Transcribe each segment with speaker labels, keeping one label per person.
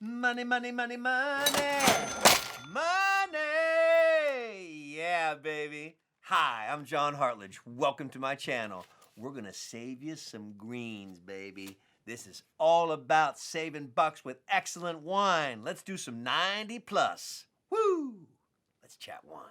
Speaker 1: Money, money, money, money. Money! Yeah, baby. Hi, I'm John Hartledge. Welcome to my channel. We're gonna save you some greens, baby. This is all about saving bucks with excellent wine. Let's do some 90 plus. Woo! Let's chat wine.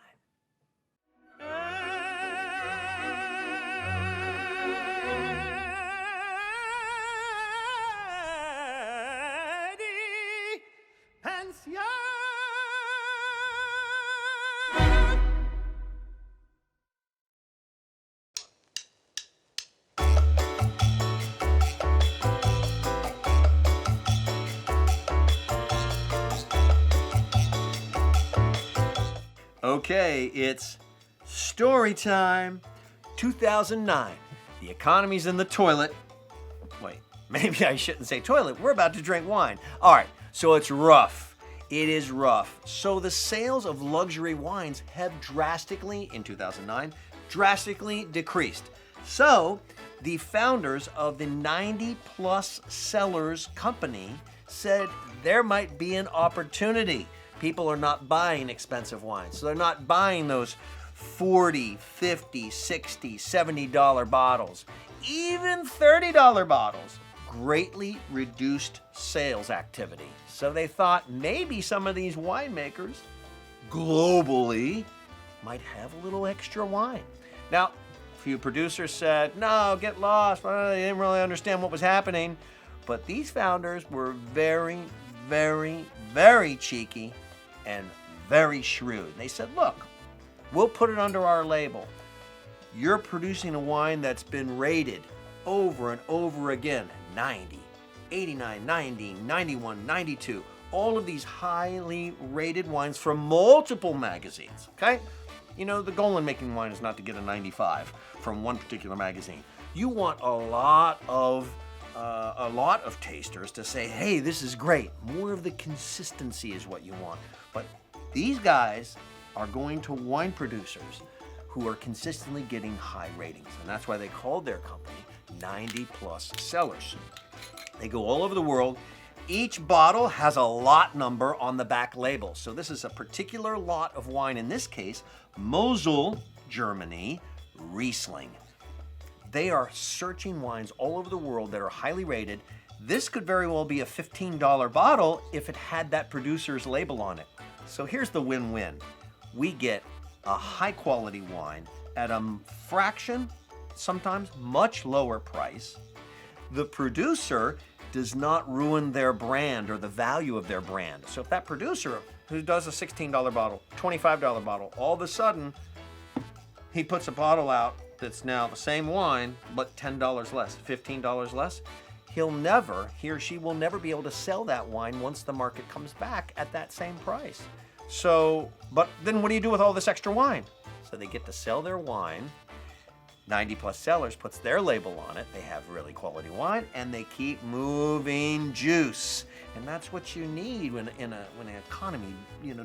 Speaker 1: Okay, it's story time. 2009. The economy's in the toilet. Wait, maybe I shouldn't say toilet. We're about to drink wine. All right, so it's rough. It is rough. So the sales of luxury wines have drastically, in 2009, drastically decreased. So the founders of the 90 plus Cellars company said there might be an opportunity. People are not buying expensive wines. So they're not buying those $40, $50, $60, $70 bottles. Even $30 bottles. Greatly reduced sales activity. So they thought maybe some of these winemakers globally might have a little extra wine. Now, a few producers said, no, get lost. Well, they didn't really understand what was happening. But these founders were very, very, very cheeky and very shrewd. They said, look, we'll put it under our label. You're producing a wine that's been rated over and over again, 90, 89, 90, 91, 92, all of these highly rated wines from multiple magazines, okay? You know, the goal in making wine is not to get a 95 from one particular magazine. You want a lot of tasters to say, hey, this is great. More of the consistency is what you want. But these guys are going to wine producers who are consistently getting high ratings. And that's why they called their company 90 plus Cellars. They go all over the world. Each bottle has a lot number on the back label. So this is a particular lot of wine. In this case, Mosel, Germany, Riesling. They are searching wines all over the world that are highly rated. This could very well be a $15 bottle if it had that producer's label on it. So here's the win-win. We get a high quality wine at a fraction, sometimes much lower price. The producer does not ruin their brand or the value of their brand. So if that producer who does a $16 bottle, $25 bottle, all of a sudden he puts a bottle out that's now the same wine, but $10 less, $15 less, he or she will never be able to sell that wine once the market comes back at that same price. So, but then what do you do with all this extra wine? So they get to sell their wine. 90 plus Cellars puts their label on it. They have really quality wine, and they keep moving juice. And that's what you need when an economy,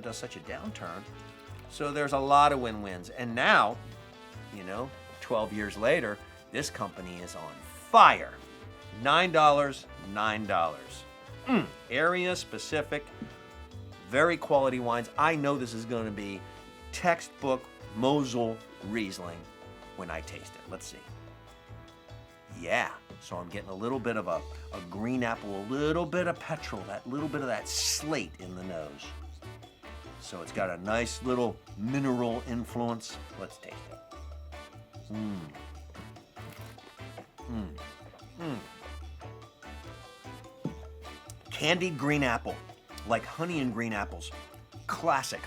Speaker 1: does such a downturn. So there's a lot of win-wins. And now, 12 years later, this company is on fire. $9. Area specific, very quality wines. I know this is going to be textbook Mosel Riesling when I taste it. Let's see. Yeah, so I'm getting a little bit of a green apple, a little bit of petrol, that little bit of that slate in the nose. So it's got a nice little mineral influence. Let's taste it. Candied green apple, like honey and green apples. Classic.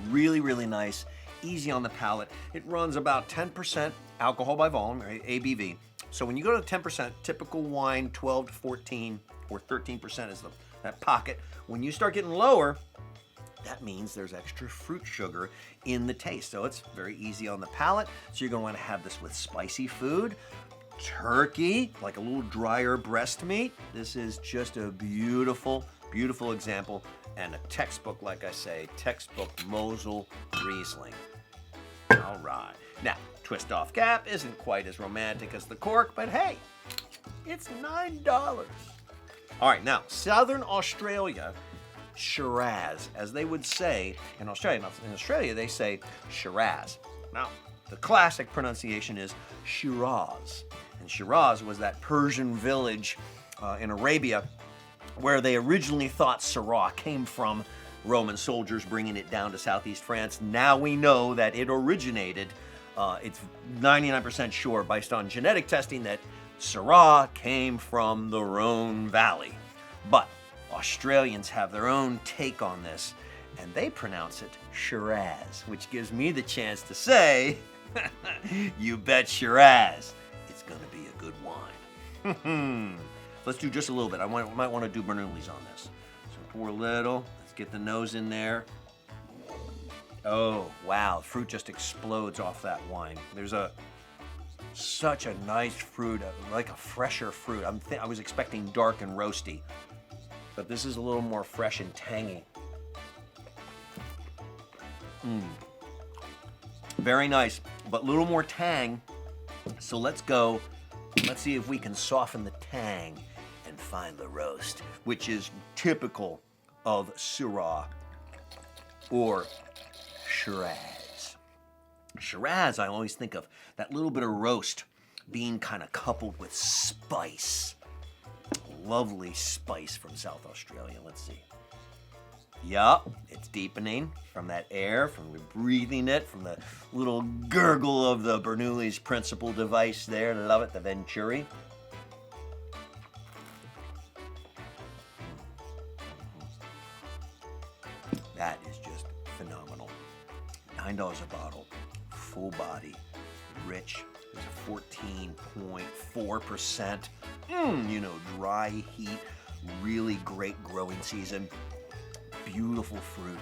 Speaker 1: Really, really nice. Easy on the palate. It runs about 10% alcohol by volume, or ABV. So when you go to 10%, typical wine, 12 to 14 or 13% is that pocket. When you start getting lower, that means there's extra fruit sugar in the taste. So it's very easy on the palate. So you're going to want to have this with spicy food, turkey, like a little drier breast meat. This is just a beautiful, beautiful example and a textbook, like I say, textbook Mosel Riesling. All right. Now, twist off cap isn't quite as romantic as the cork, but hey, it's $9. All right, now, Southern Australia, Shiraz, as they would say in Australia. Now, in Australia, they say Shiraz. Now, the classic pronunciation is Shiraz. And Shiraz was that Persian village in Arabia where they originally thought Syrah came from Roman soldiers bringing it down to southeast France. Now we know that it originated, it's 99% sure based on genetic testing that Syrah came from the Rhone Valley. But Australians have their own take on this, and they pronounce it Shiraz, which gives me the chance to say, you bet Shiraz, it's gonna be a good wine. Let's do just a little bit. I might want to do Bernoullis on this. So pour a little. Let's get the nose in there. Oh, wow. Fruit just explodes off that wine. There's such a nice fruit, like a fresher fruit. I was expecting dark and roasty, but this is a little more fresh and tangy. Very nice, but a little more tang. So let's see if we can soften the tang and find the roast, which is typical of Syrah or Shiraz. Shiraz, I always think of that little bit of roast being kind of coupled with spice. Lovely spice from South Australia. Let's see. Yup, it's deepening from that air, from breathing it, from the little gurgle of the Bernoulli's principal device there. Love it, the Venturi. That is just phenomenal. $9 a bottle, full body, rich. It's 14.4%. Dry heat, really great growing season. Beautiful fruit.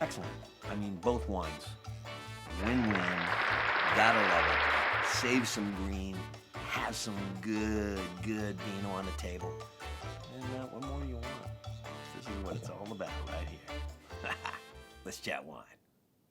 Speaker 1: Excellent. I mean, both wines. Win-win. Gotta love it. Save some green. Have some good Pinot on the table. And what more do you want? This is what it's all about right here. Let's chat wine.